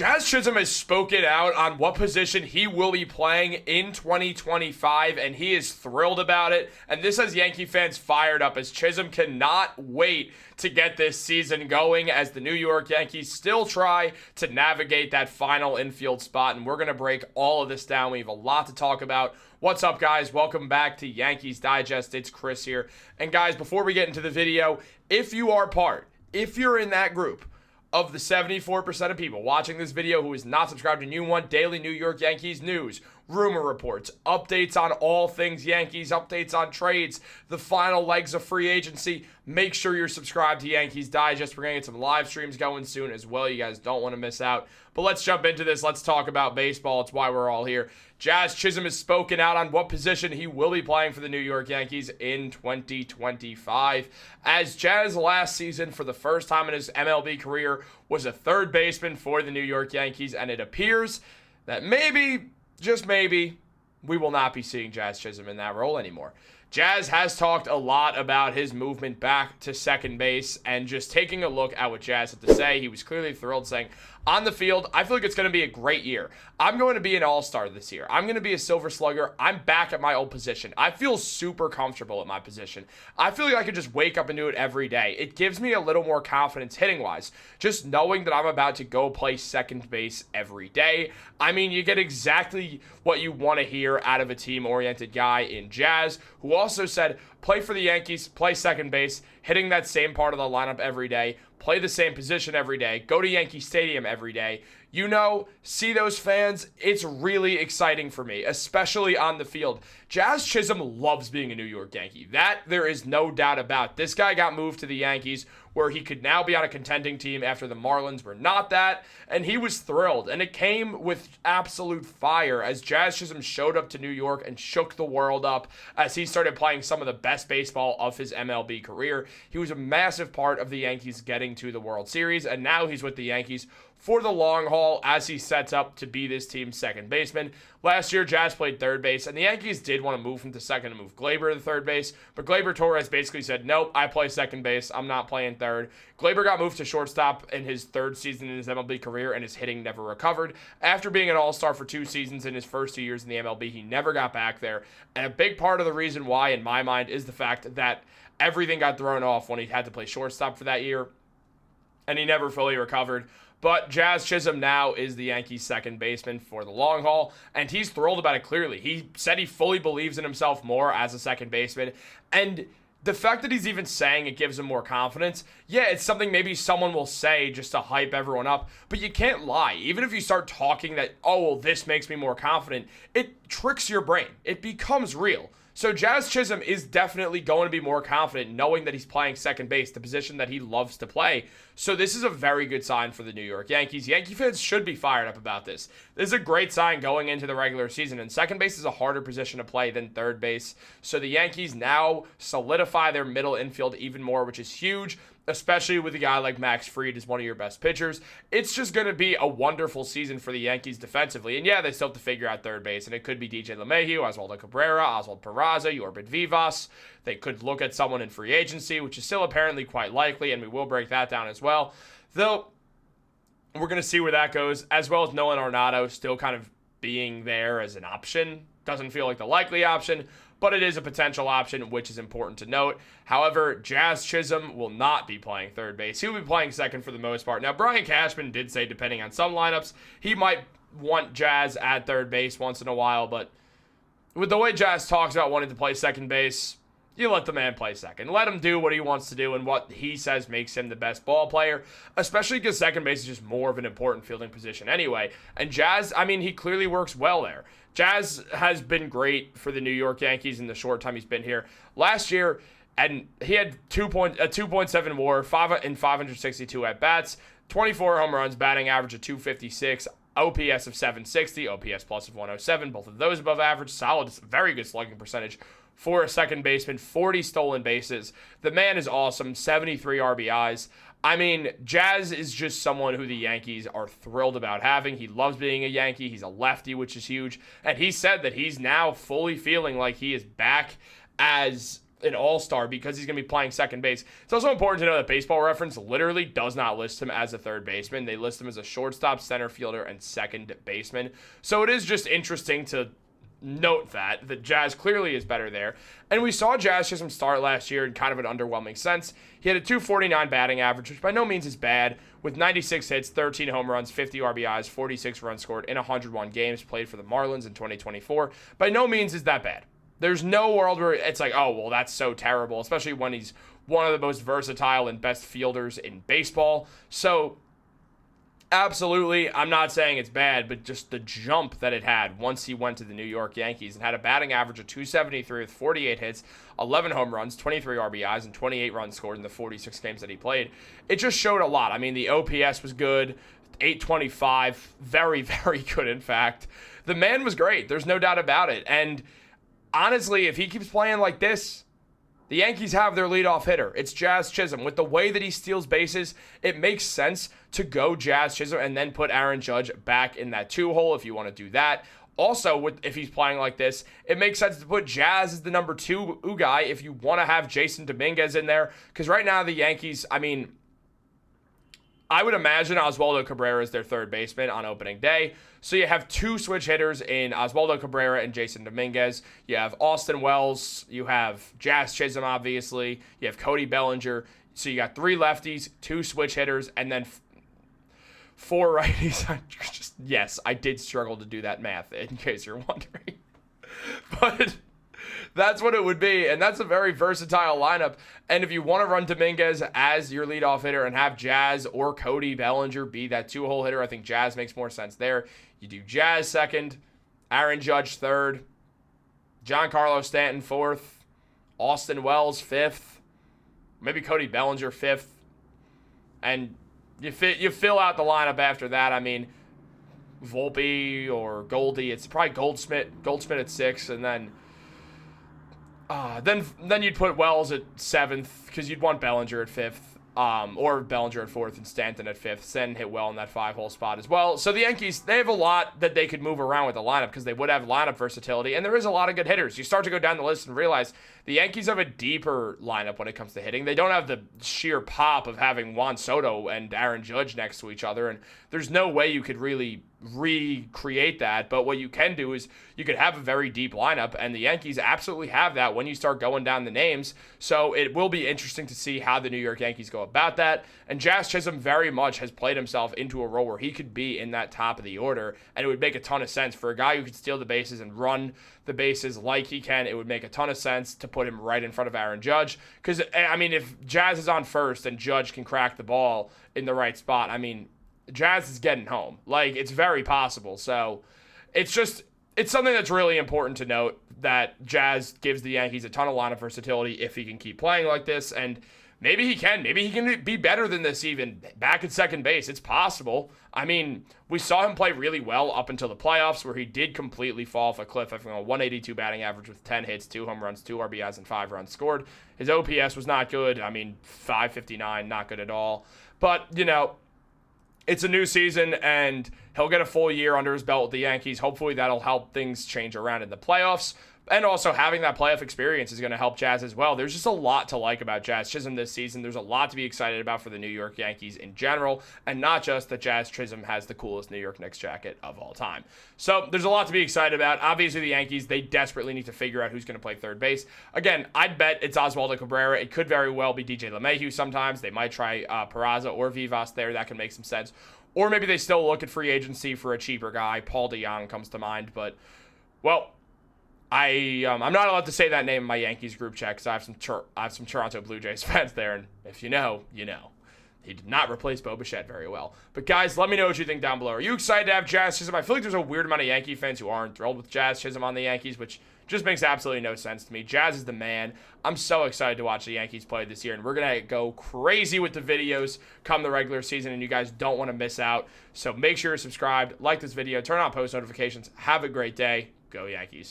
Jazz Chisholm has spoken out on what position he will be playing in 2025, and he is thrilled about it. And this has Yankee fans fired up as Chisholm cannot wait to get this season going as the New York Yankees still try to navigate that final infield spot. And we're going to break all of this down. We have a lot to talk about. What's up, guys? Welcome back to Yankees Digest. It's Chris here. And guys, before we get into the video, if you're in that group of the 74% of people watching this video who is not subscribed and you want daily New York Yankees news, rumor reports, updates on all things Yankees, updates on trades, the final legs of free agency, make sure you're subscribed to Yankees Digest. We're going to get some live streams going soon as well. You guys don't want to miss out. But let's jump into this. Let's talk about baseball. It's why we're all here. Jazz Chisholm has spoken out on what position he will be playing for the New York Yankees in 2025. As Jazz last season, for the first time in his MLB career, was a third baseman for the New York Yankees, and it appears that maybe, just maybe, we will not be seeing Jazz Chisholm in that role anymore. Jazz has talked a lot about his movement back to second base, and just taking a look at what Jazz had to say, he was clearly thrilled, saying, on the field, I feel like it's going to be a great year. I'm going to be an all-star this year. I'm going to be a silver slugger. I'm back at my old position. I feel super comfortable at my position. I feel like I could just wake up and do it every day. It gives me a little more confidence hitting-wise, just knowing that I'm about to go play second base every day. I mean, you get exactly what you want to hear out of a team-oriented guy in Jazz, who also said, play for the Yankees, play second base, hitting that same part of the lineup every day, play the same position every day, go to Yankee Stadium every day. You know, see those fans, it's really exciting for me, especially on the field. Jazz Chisholm loves being a New York Yankee. That there is no doubt about. This guy got moved to the Yankees where he could now be on a contending team after the Marlins were not that, and he was thrilled. And it came with absolute fire as Jazz Chisholm showed up to New York and shook the world up as he started playing some of the best baseball of his MLB career. He was a massive part of the Yankees getting to the World Series, and now he's with the Yankees for the long haul as he sets up to be this team's second baseman. Last year, Jazz played third base, and the Yankees did want to move him to second and move Gleyber to third base, but Gleyber Torres basically said, nope, I play second base. I'm not playing third. Gleyber got moved to shortstop in his third season in his MLB career, and his hitting never recovered. After being an all-star for 2 seasons in his first 2 years in the MLB, he never got back there, and a big part of the reason why, in my mind, is the fact that everything got thrown off when he had to play shortstop for that year, and he never fully recovered. But Jazz Chisholm now is the Yankees' second baseman for the long haul, and he's thrilled about it clearly. He said he fully believes in himself more as a second baseman, and the fact that he's even saying it gives him more confidence, yeah, it's something maybe someone will say just to hype everyone up, but you can't lie. Even if you start talking that, oh, well, this makes me more confident, it tricks your brain. It becomes real. So Jazz Chisholm is definitely going to be more confident knowing that he's playing second base, the position that he loves to play. So this is a very good sign for the New York Yankees. Yankee fans should be fired up about this. This is a great sign going into the regular season, and second base is a harder position to play than third base. So the Yankees now solidify their middle infield even more, which is huge, especially with a guy like Max Fried as one of your best pitchers. It's just going to be a wonderful season for the Yankees defensively. And yeah, they still have to figure out third base, and it could be DJ LeMahieu, Oswaldo Cabrera, Oswald Peraza, Yorbit Vivas. They could look at someone in free agency, which is still apparently quite likely, and we will break that down as well. Though, we're going to see where that goes, as well as Nolan Arenado still kind of being there as an option. Doesn't feel like the likely option, but it is a potential option, which is important to note. However, Jazz Chisholm will not be playing third base. He'll be playing second for the most part. Now, Brian Cashman did say, depending on some lineups, he might want Jazz at third base once in a while, but with the way Jazz talks about wanting to play second base, you let the man play second. Let him do what he wants to do and what he says makes him the best ball player, especially because second base is just more of an important fielding position anyway. And Jazz, I mean, he clearly works well there. Jazz has been great for the New York Yankees in the short time he's been here. Last year, and he had a 2.7 WAR, 562 at-bats, 24 home runs, batting average of 256, OPS of 760, OPS plus of 107, both of those above average, solid, very good slugging percentage for a second baseman, 40 stolen bases. The man is awesome, 73 RBIs. I mean, Jazz is just someone who the Yankees are thrilled about having. He loves being a Yankee. He's a lefty, which is huge. And he said that he's now fully feeling like he is back as an all-star because he's going to be playing second base. It's also important to know that Baseball Reference literally does not list him as a third baseman. They list him as a shortstop, center fielder, and second baseman. So it is just interesting to note that the Jazz clearly is better there. And we saw Jazz Chisholm start last year in kind of an underwhelming sense. He had a 249 batting average, which by no means is bad, with 96 hits, 13 home runs, 50 RBIs, 46 runs scored in 101 games played for the Marlins in 2024. By no means is that bad. There's no world where it's like, oh, well, that's so terrible, especially when he's one of the most versatile and best fielders in baseball. So absolutely, I'm not saying it's bad, but just the jump that it had once he went to the New York Yankees and had a batting average of 273 with 48 hits, 11 home runs, 23 RBIs, and 28 runs scored in the 46 games that he played. It just showed a lot. I mean, the OPS was good, 825, very, very good, in fact. The man was great. There's no doubt about it. And honestly, if he keeps playing like this, the Yankees have their leadoff hitter. It's Jazz Chisholm. With the way that he steals bases, it makes sense to go Jazz Chisholm and then put Aaron Judge back in that 2-hole if you want to do that. Also, if he's playing like this, it makes sense to put Jazz as the number 2 guy if you want to have Jason Dominguez in there. Because right now the Yankees, I mean, I would imagine Oswaldo Cabrera is their third baseman on opening day. So you have 2 switch hitters in Oswaldo Cabrera and Jason Dominguez. You have Austin Wells. You have Jazz Chisholm, obviously. You have Cody Bellinger. So you got 3 lefties, 2 switch hitters, and then 4 righties. Yes, I did struggle to do that math, in case you're wondering. But that's what it would be, and that's a very versatile lineup. And if you want to run Dominguez as your leadoff hitter and have Jazz or Cody Bellinger be that 2-hole hitter, I think Jazz makes more sense there. You do Jazz second, Aaron Judge third, Giancarlo Stanton fourth, Austin Wells fifth, maybe Cody Bellinger fifth, and you fill out the lineup after that. I mean, Volpe or Goldie, it's probably Goldschmidt at 6, and then you'd put Wells at 7th because you'd want Bellinger at 5th, or Bellinger at 4th and Stanton at 5th. Then hit well in that 5-hole spot as well. So the Yankees, they have a lot that they could move around with the lineup because they would have lineup versatility, and there is a lot of good hitters. You start to go down the list and realize the Yankees have a deeper lineup when it comes to hitting. They don't have the sheer pop of having Juan Soto and Aaron Judge next to each other, and there's no way you could really recreate that. But what you can do is you could have a very deep lineup, and the Yankees absolutely have that when you start going down the names. So it will be interesting to see how the New York Yankees go about that. And Jazz Chisholm very much has played himself into a role where he could be in that top of the order, and it would make a ton of sense for a guy who could steal the bases and run the bases like he can. It would make a ton of sense to put him right in front of Aaron Judge, because I mean, if Jazz is on first and Judge can crack the ball in the right spot, I mean, Jazz is getting home. Like, it's very possible. So it's something that's really important to note, that Jazz gives the Yankees a ton of lineup versatility if he can keep playing like this. And maybe he can be better than this even back at second base. It's possible. I mean, we saw him play really well up until the playoffs, where he did completely fall off a cliff, having a 182 batting average with 10 hits, 2 home runs, 2 RBIs, and 5 runs scored. His OPS was not good. I mean, 559, not good at all. But, you know, it's a new season, and he'll get a full year under his belt with the Yankees. Hopefully that'll help things change around in the playoffs. And also having that playoff experience is going to help Jazz as well. There's just a lot to like about Jazz Chisholm this season. There's a lot to be excited about for the New York Yankees in general, and not just that Jazz Chisholm has the coolest New York Knicks jacket of all time. So there's a lot to be excited about. Obviously, the Yankees, they desperately need to figure out who's going to play third base. Again, I'd bet it's Oswaldo Cabrera. It could very well be DJ LeMahieu sometimes. They might try Peraza or Vivas there. That can make some sense. Or maybe they still look at free agency for a cheaper guy. Paul DeJong comes to mind. But, well, I'm not allowed to say that name in my Yankees group chat because I have some Toronto Blue Jays fans there, and if you know, you know. He did not replace Bo Bichette very well. But guys, let me know what you think down below. Are you excited to have Jazz Chisholm? I feel like there's a weird amount of Yankee fans who aren't thrilled with Jazz Chisholm on the Yankees, which just makes absolutely no sense to me. Jazz is the man. I'm so excited to watch the Yankees play this year, and we're going to go crazy with the videos come the regular season, and you guys don't want to miss out. So make sure you're subscribed, like this video, turn on post notifications. Have a great day. Go Yankees.